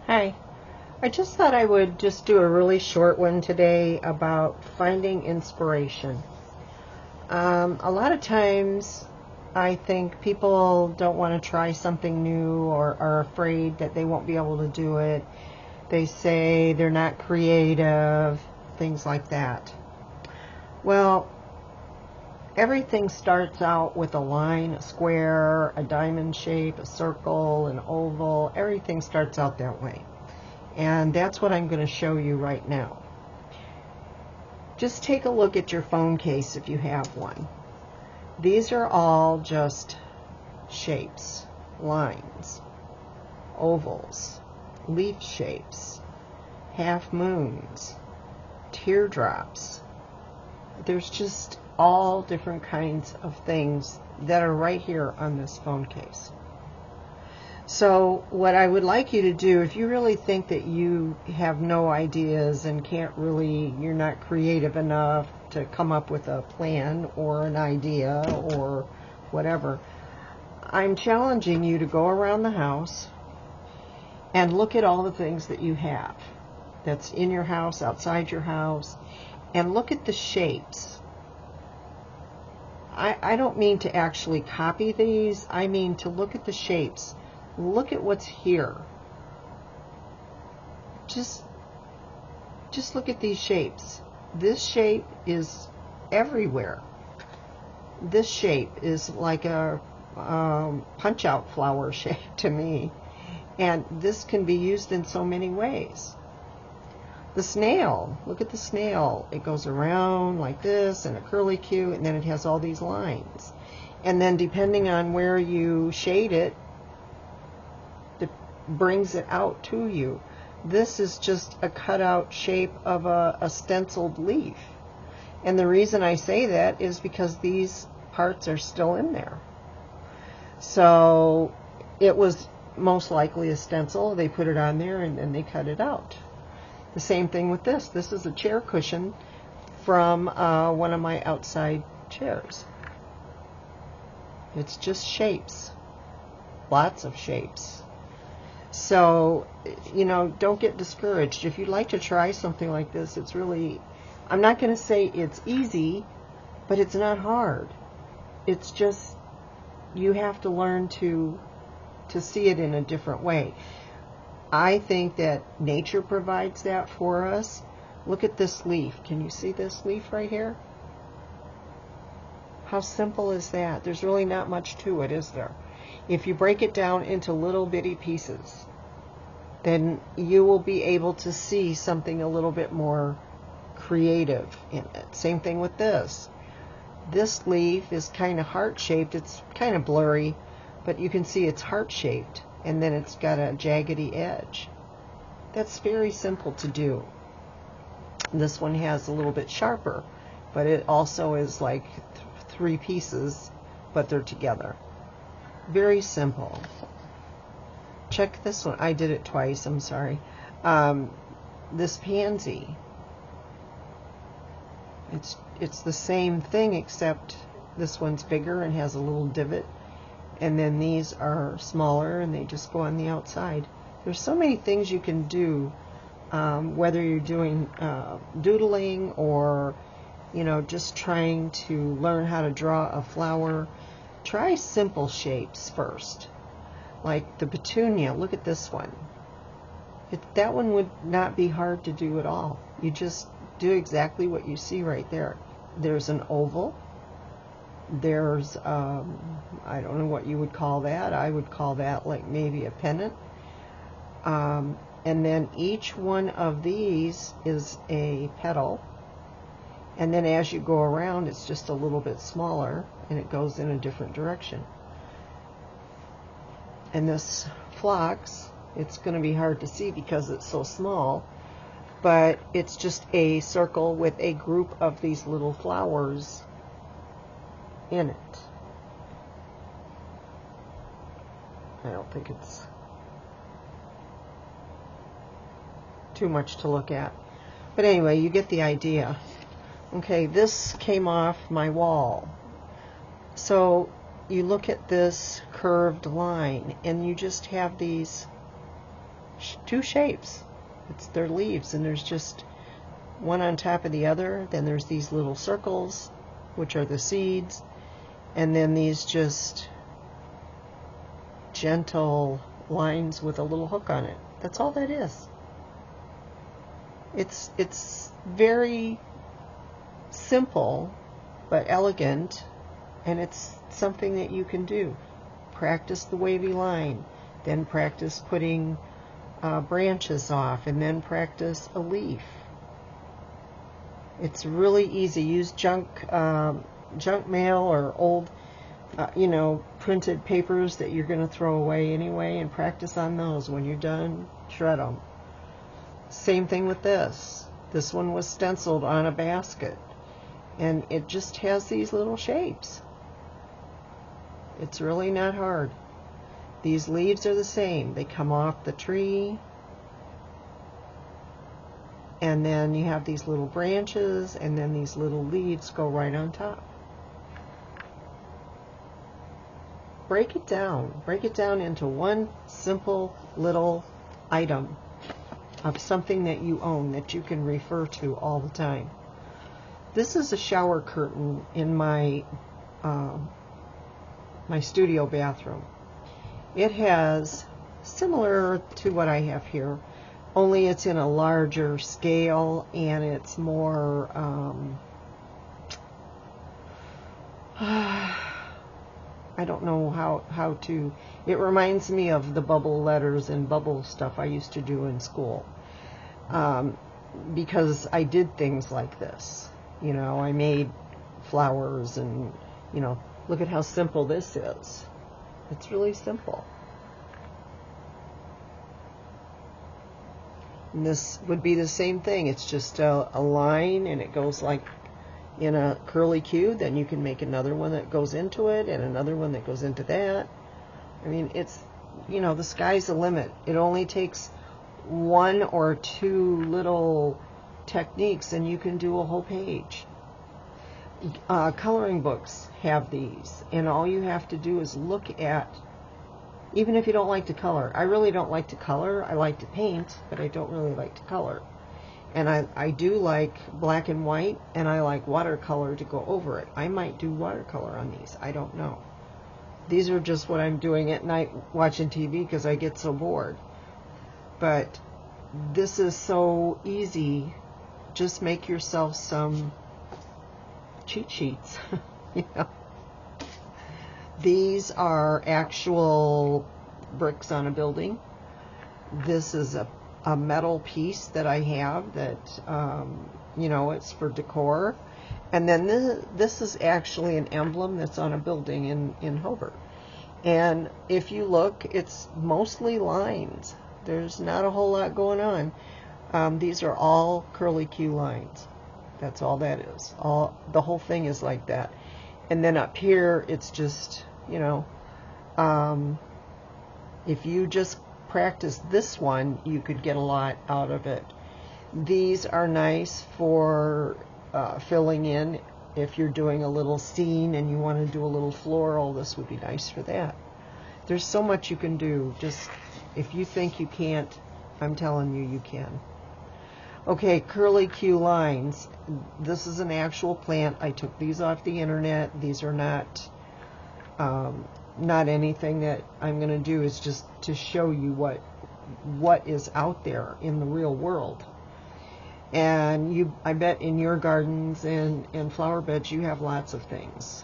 Hi. I just thought I would just do a really short one today about finding inspiration. A lot of times I think people don't want to try something new or are afraid that they won't be able to do it. They say they're not creative, things like that. Well, everything starts out with a line, a square, a diamond shape, a circle, an oval. Everything starts out that way. And that's what I'm going to show you right now. Just take a look at your phone case if you have one. These are all just shapes, lines, ovals, leaf shapes, half moons, teardrops. There's just all different kinds of things that are right here on this phone case. So what I would like you to do, if you really think that you have no ideas and you're not creative enough to come up with a plan or an idea or whatever, I'm challenging you to go around the house and look at all the things that you have that's in your house, outside your house, and look at the shapes. I don't mean to actually copy these, I mean to look at the shapes. Look at what's here. Just look at these shapes. This shape is everywhere. This shape is like a punch-out flower shape to me. And this can be used in so many ways. The snail, look at the snail. It goes around like this and a curlicue, and then it has all these lines. And then depending on where you shade it, brings it out to you. This is just a cutout shape of a stenciled leaf. And the reason I say that is because these parts are still in there. So it was most likely a stencil. They put it on there and then they cut it out. The same thing with this. This is a chair cushion from one of my outside chairs. It's just shapes. Lots of shapes. So, don't get discouraged. If you'd like to try something like this, it's really, I'm not going to say it's easy, but it's not hard. It's just, you have to learn to see it in a different way. I think that nature provides that for us. Look at this leaf. Can you see this leaf right here? How simple is that? There's really not much to it, is there? If you break it down into little bitty pieces, then you will be able to see something a little bit more creative in it. Same thing with this. This leaf is kind of heart-shaped. It's kind of blurry, but you can see it's heart-shaped, and then it's got a jaggedy edge. That's very simple to do. This one has a little bit sharper, but it also is like three pieces, but they're together. Very simple. Check this one. I did it twice. I'm sorry. This pansy. It's the same thing, except this one's bigger and has a little divot, and then these are smaller and they just go on the outside. There's so many things you can do, whether you're doing doodling or just trying to learn how to draw a flower. Try simple shapes first, like the petunia. Look at this one. That one would not be hard to do at all. You just do exactly what you see right there. There's an oval. There's, I don't know what you would call that. I would call that like maybe a pennant. And then each one of these is a petal. And then as you go around, it's just a little bit smaller, and it goes in a different direction. And this phlox, it's going to be hard to see because it's so small, but it's just a circle with a group of these little flowers in it. I don't think it's too much to look at. But anyway, you get the idea. Okay, this came off my wall. So you look at this curved line and you just have these two shapes. It's their leaves, and there's just one on top of the other. Then there's these little circles, which are the seeds, and then these just gentle lines with a little hook on it. That's all that is. It's very simple but elegant, and it's something that you can do. Practice the wavy line, then practice putting branches off, and then practice a leaf. It's really easy. Use junk mail or old printed papers that you're going to throw away anyway, and practice on those. When you're done, shred them. Same thing with this. This one was stenciled on a basket, and it just has these little shapes. It's really not hard. These leaves are the same. They come off the tree, and then you have these little branches, and then these little leaves go right on top. Break it down. Break it down into one simple little item of something that you own that you can refer to all the time. This is a shower curtain in my my studio bathroom. It has, similar to what I have here, only it's in a larger scale, and it's more I don't know how to, it reminds me of the bubble letters and bubble stuff I used to do in school, because I did things like this. I made flowers, and look at how simple this is. It's really simple. And this would be the same thing. It's just a line, and it goes like in a curly Q. Then you can make another one that goes into it, and another one that goes into that. I mean, it's, the sky's the limit. It only takes one or two little techniques, and you can do a whole page. Coloring books have these, and all you have to do is look at, even if you don't like to color. I really don't like to color. I like to paint, but I don't really like to color. And I do like black and white, and I like watercolor to go over it. I might do watercolor on these. I don't know. These are just what I'm doing at night watching TV because I get so bored. But this is so easy. Just make yourself some cheat sheets. These are actual bricks on a building. This is a metal piece that I have that, it's for decor. And then this is actually an emblem that's on a building in Hobart. And if you look, it's mostly lines. There's not a whole lot going on. These are all curly Q lines. That's all that is. The whole thing is like that. And then up here, it's just, if you just practice this one, you could get a lot out of it. These are nice for filling in. If you're doing a little scene and you want to do a little floral, this would be nice for that. There's so much you can do. Just, if you think you can't, I'm telling you, you can. Okay, curly Q lines. This is an actual plant. I took these off the internet. These are not anything that I'm going to do. It's just to show you what is out there in the real world. And I bet in your gardens and flower beds you have lots of things.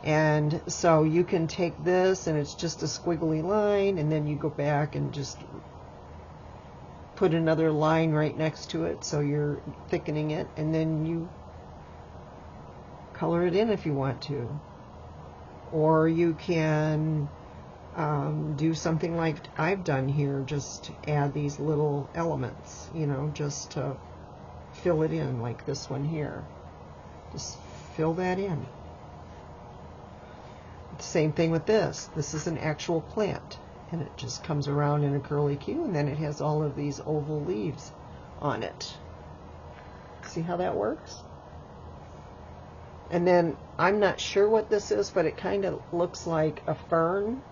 And so you can take this, and it's just a squiggly line, and then you go back and just put another line right next to it, so you're thickening it, and then you color it in if you want to. Or you can do something like I've done here, just add these little elements, just to fill it in, like this one here. Just fill that in. Same thing with this. This is an actual plant, and it just comes around in a curly Q, and then it has all of these oval leaves on it. See how that works? And then I'm not sure what this is, but it kind of looks like a fern.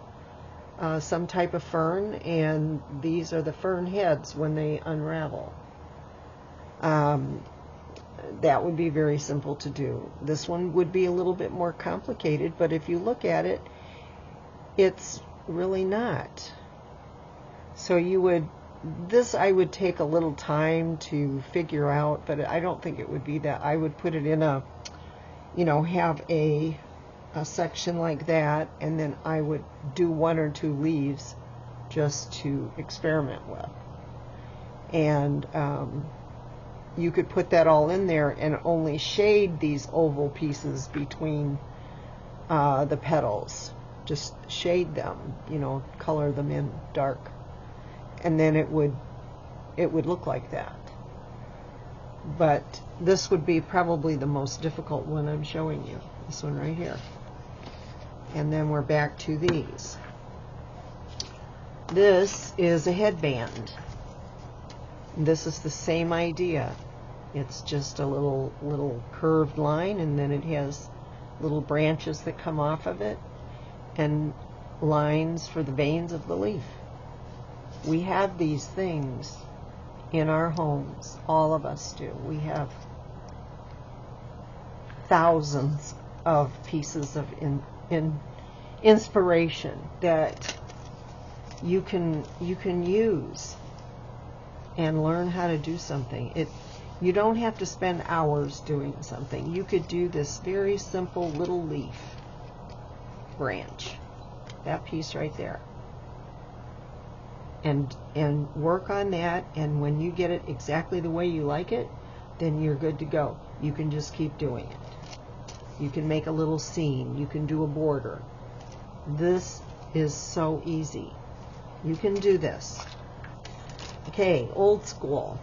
some type of fern, and these are the fern heads when they unravel. That would be very simple to do. This one would be a little bit more complicated, but if you look at it, it's really not. So this I would take a little time to figure out, but I don't think it would be that. I would put it in a, have a section like that, and then I would do 1 or 2 leaves just to experiment with. And you could put that all in there and only shade these oval pieces between the petals. Just shade them, color them in dark. And then it would look like that. But this would be probably the most difficult one I'm showing you. This one right here. And then we're back to these. This is a headband. This is the same idea. It's just a little curved line, and then it has little branches that come off of it and lines for the veins of the leaf. We have these things in our homes. All of us do. We have thousands of pieces of inspiration that you can use and learn how to do something. You don't have to spend hours doing something. You could do this very simple little leaf branch, that piece right there, and work on that, and when you get it exactly the way you like it, then you're good to go. You can just keep doing it. You can make a little scene. You can do a border. This is so easy. You can do this. Okay, old school.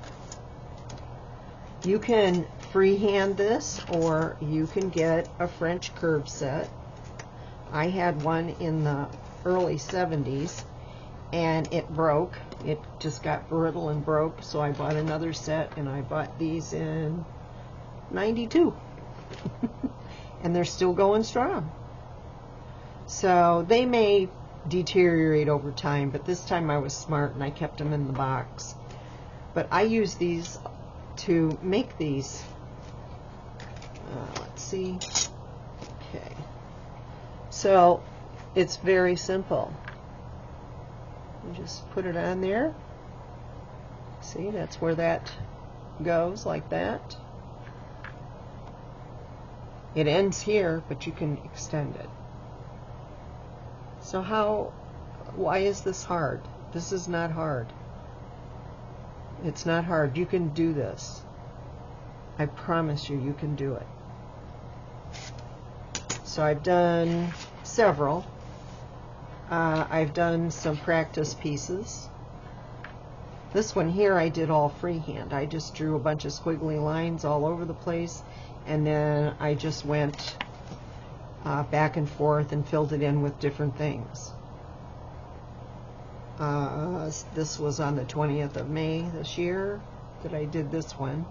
You can freehand this, or you can get a French curve set. I had one in the early 70s, and it broke. It just got brittle and broke, so I bought another set, and I bought these in 92. And they're still going strong. So they may deteriorate over time, but this time I was smart and I kept them in the box. But I use these to make these. Let's see. Okay. So it's very simple. You just put it on there. See, that's where that goes, like that. It ends here, but you can extend it. So why is this hard? This is not hard. It's not hard. You can do this. I promise you, you can do it. So I've done several. I've done some practice pieces. This one here I did all freehand. I just drew a bunch of squiggly lines all over the place, and then I just went back and forth and filled it in with different things. This was on the 20th of May this year that I did this one.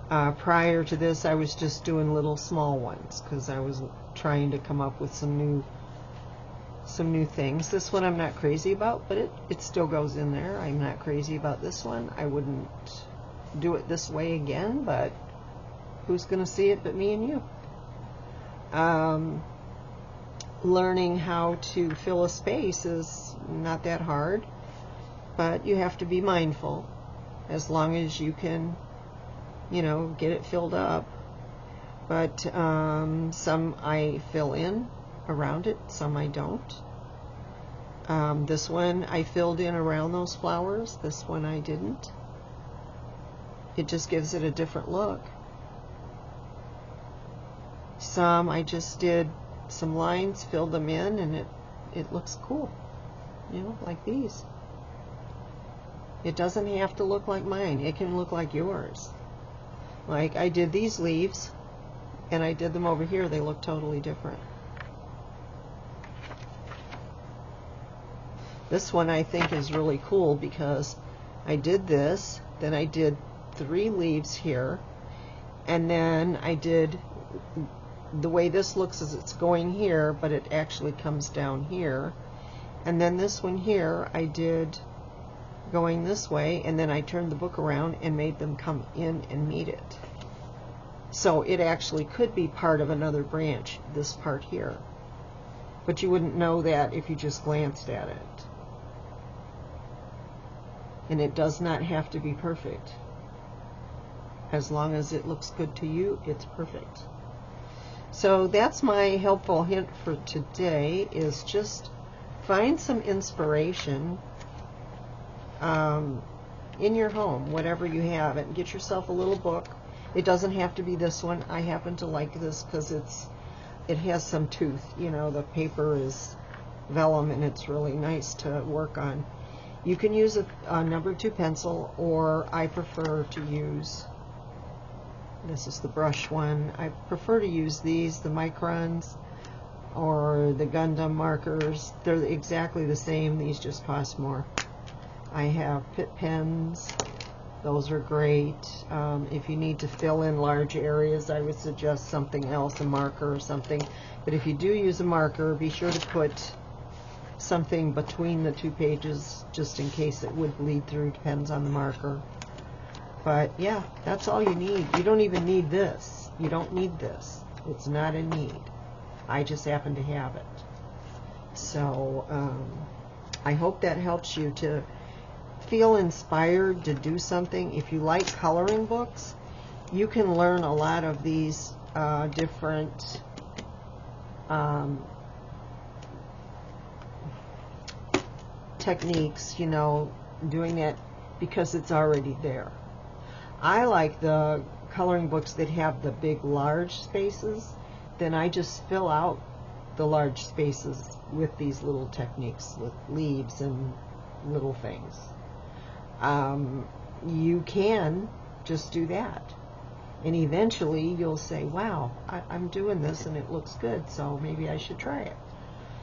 Prior to this, I was just doing little small ones because I was trying to come up with some new things. This one I'm not crazy about, but it still goes in there. I'm not crazy about this one. I wouldn't do it this way again, but who's going to see it but me and you? Learning how to fill a space is not that hard, but you have to be mindful. As long as you can, get it filled up. But some I fill in around it, some I don't. This one I filled in around those flowers. This one I didn't. It just gives it a different look. Some I just did some lines, filled them in, and it looks cool, like these. It doesn't have to look like mine. It can look like yours. Like I did these leaves, and I did them over here. They look totally different. This one I think is really cool because I did this, then I did 3 leaves here, and then I did, the way this looks is it's going here, but it actually comes down here, And then this one here I did going this way, and then I turned the book around and made them come in and meet it. So it actually could be part of another branch, this part here. But you wouldn't know that if you just glanced at it. And it does not have to be perfect. As long as it looks good to you, it's perfect. So that's my helpful hint for today, is just find some inspiration in your home, whatever you have, and get yourself a little book. It doesn't have to be this one. I happen to like this because it has some tooth. You know, the paper is vellum and it's really nice to work on. You can use a number 2 pencil, or I prefer to use, this is the brush one, I prefer to use these, the microns or the Gundam markers. They're exactly the same, these just cost more. I have Pitt pens, those are great. If you need to fill in large areas, I would suggest something else, a marker or something. But if you do use a marker, be sure to put something between the 2 pages, just in case it would bleed through, depends on the marker. But yeah, that's all you need. You don't even need this. You don't need this. It's not a need. I just happen to have it. So I hope that helps you to feel inspired to do something. If you like coloring books, you can learn a lot of these different techniques, you know, doing that because it's already there. I like the coloring books that have the big large spaces. Then I just fill out the large spaces with these little techniques, with leaves and little things. You can just do that, and eventually you'll say, wow, I'm doing this and it looks good, so maybe I should try it.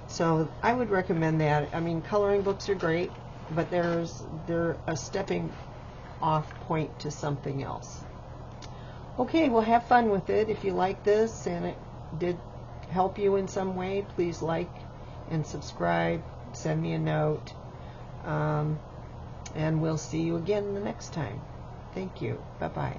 So I would recommend that. I mean, coloring books are great, but they're a stepping off point to something else. Okay, well, have fun with it. If you like this and it did help you in some way, please like and subscribe, send me a note, and we'll see you again the next time. Thank you. Bye-bye.